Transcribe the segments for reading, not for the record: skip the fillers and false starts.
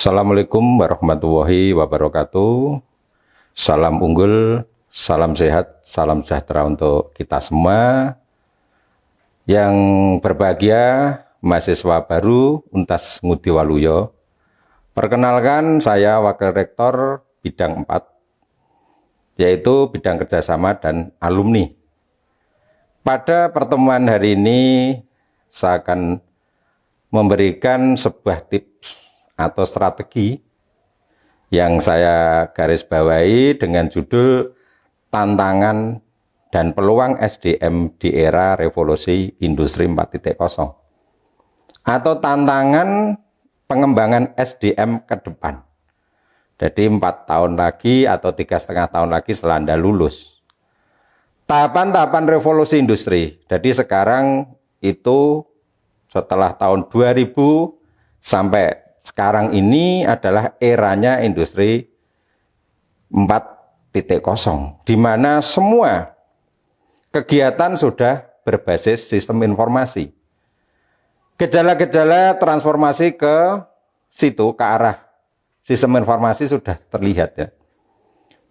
Assalamualaikum warahmatullahi wabarakatuh. Salam unggul, salam sehat, salam sejahtera untuk kita semua. Yang berbahagia, mahasiswa baru Untas Ngudi Waluyo. Perkenalkan, saya Wakil Rektor Bidang 4, yaitu Bidang Kerjasama dan Alumni. Pada pertemuan hari ini, saya akan memberikan sebuah tips atau strategi yang saya garis bawahi dengan judul Tantangan dan Peluang SDM di Era Revolusi Industri 4.0 atau tantangan pengembangan SDM ke depan. Jadi 4 tahun lagi atau 3,5 tahun lagi setelah Anda lulus. Tahapan-tahapan revolusi industri. Jadi sekarang itu setelah tahun 2000 sampai sekarang ini adalah eranya industri 4.0, di mana semua kegiatan sudah berbasis sistem informasi. Gejala-gejala transformasi ke situ, ke arah sistem informasi sudah terlihat ya.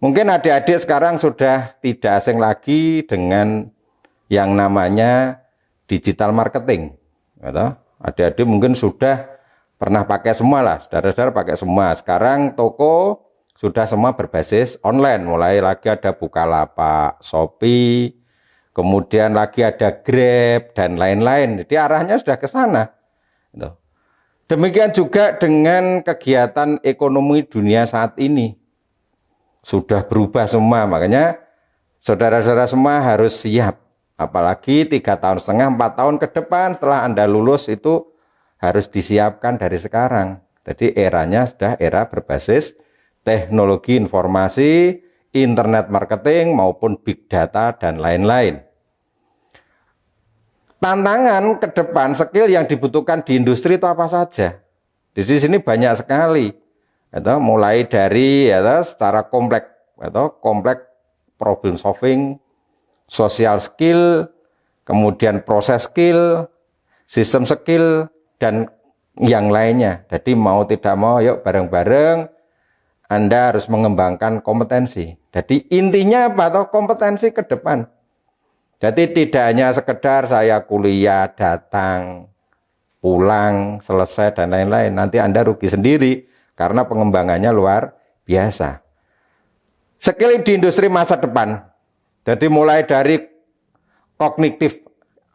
Mungkin adik-adik sekarang sudah tidak asing lagi dengan yang namanya digital marketing. Adik-adik mungkin sudah pernah pakai semua lah, saudara-saudara pakai semua. Sekarang toko sudah semua berbasis online, mulai lagi ada Bukalapak, Shopee, kemudian lagi ada Grab, dan lain-lain. Jadi arahnya sudah ke sana. Demikian juga dengan kegiatan ekonomi dunia saat ini. Sudah berubah semua, makanya saudara-saudara semua harus siap. Apalagi 3,5 tahun, 4 tahun ke depan setelah Anda lulus itu harus disiapkan dari sekarang. Jadi eranya sudah era berbasis teknologi informasi, internet marketing maupun big data dan lain-lain. Tantangan ke depan, skill yang dibutuhkan di industri itu apa saja? Di sini banyak sekali. Mulai dari secara kompleks problem solving, social skill, kemudian proses skill, sistem skill, dan yang lainnya. Jadi mau tidak mau, yuk bareng-bareng Anda harus mengembangkan kompetensi. Jadi intinya apa? Kompetensi ke depan. Jadi tidak hanya sekedar saya kuliah, datang, pulang, selesai, dan lain-lain. Nanti Anda rugi sendiri karena pengembangannya luar biasa. Skill di industri masa depan. Jadi mulai dari cognitive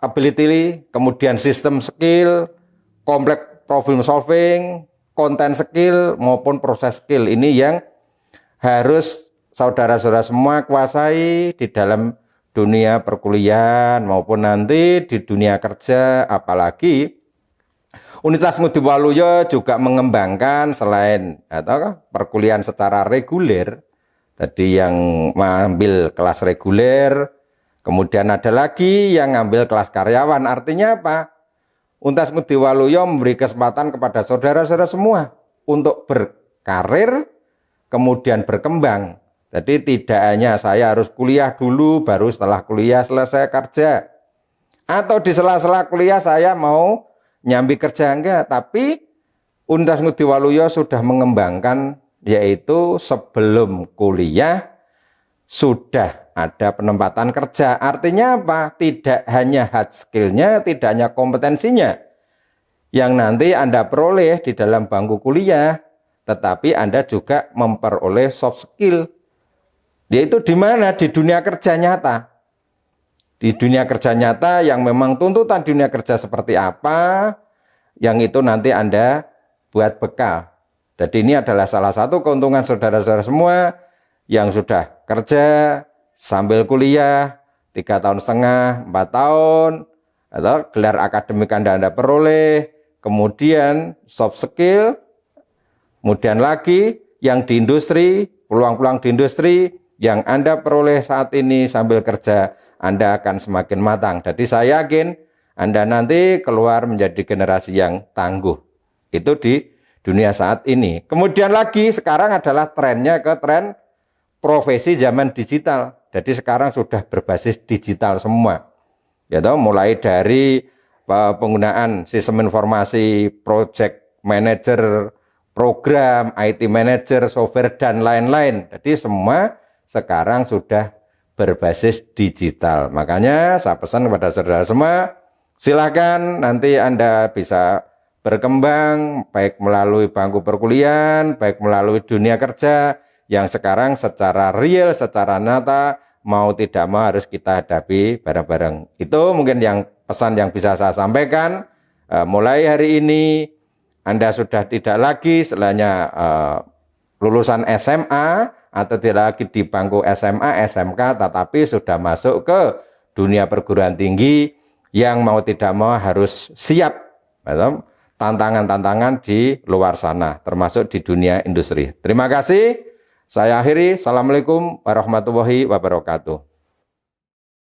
ability, kemudian system skill, kompleks problem solving, content skill maupun proses skill. Ini yang harus saudara-saudara semua kuasai di dalam dunia perkuliahan maupun nanti di dunia kerja. Apalagi Untas Ngudi Waluyo juga mengembangkan selain perkuliahan secara reguler, tadi yang mengambil kelas reguler, kemudian ada lagi yang ngambil kelas karyawan. Artinya apa? Untas Ngudi Waluyo memberi kesempatan kepada saudara-saudara semua untuk berkarir, kemudian berkembang. Jadi tidak hanya saya harus kuliah dulu, baru setelah kuliah selesai kerja. Atau di sela-sela kuliah saya mau nyambi kerja, enggak. Tapi Untas Ngudi Waluyo sudah mengembangkan, yaitu sebelum kuliah sudah ada penempatan kerja. Artinya apa? Tidak hanya hard skill-nya, tidak hanya kompetensinya yang nanti Anda peroleh di dalam bangku kuliah, tetapi Anda juga memperoleh soft skill. Yaitu di mana? Di dunia kerja nyata. Di dunia kerja nyata yang memang tuntutan dunia kerja seperti apa, yang itu nanti Anda buat bekal. Jadi ini adalah salah satu keuntungan saudara-saudara semua yang sudah kerja sambil kuliah 3,5 tahun, 4 tahun, atau gelar akademik Anda peroleh, kemudian soft skill, kemudian lagi yang di industri, peluang-peluang di industri yang Anda peroleh saat ini sambil kerja, Anda akan semakin matang. Jadi saya yakin Anda nanti keluar menjadi generasi yang tangguh. Itu di dunia saat ini. Kemudian lagi sekarang adalah trennya ke tren profesi zaman digital. Jadi sekarang sudah berbasis digital semua. Mulai dari penggunaan sistem informasi, project manager, program, IT manager, software, dan lain-lain. Jadi semua sekarang sudah berbasis digital. Makanya saya pesan kepada saudara semua, silakan nanti Anda bisa berkembang, baik melalui bangku perkuliahan, baik melalui dunia kerja, yang sekarang secara real, secara nyata, mau tidak mau harus kita hadapi bareng-bareng. Itu mungkin yang pesan yang bisa saya sampaikan. Mulai hari ini, Anda sudah tidak lagi istilahnya lulusan SMA, atau tidak lagi di bangku SMA, SMK, tetapi sudah masuk ke dunia perguruan tinggi yang mau tidak mau harus siap tantangan-tantangan di luar sana, termasuk di dunia industri. Terima kasih. Saya akhiri. Assalamualaikum warahmatullahi wabarakatuh.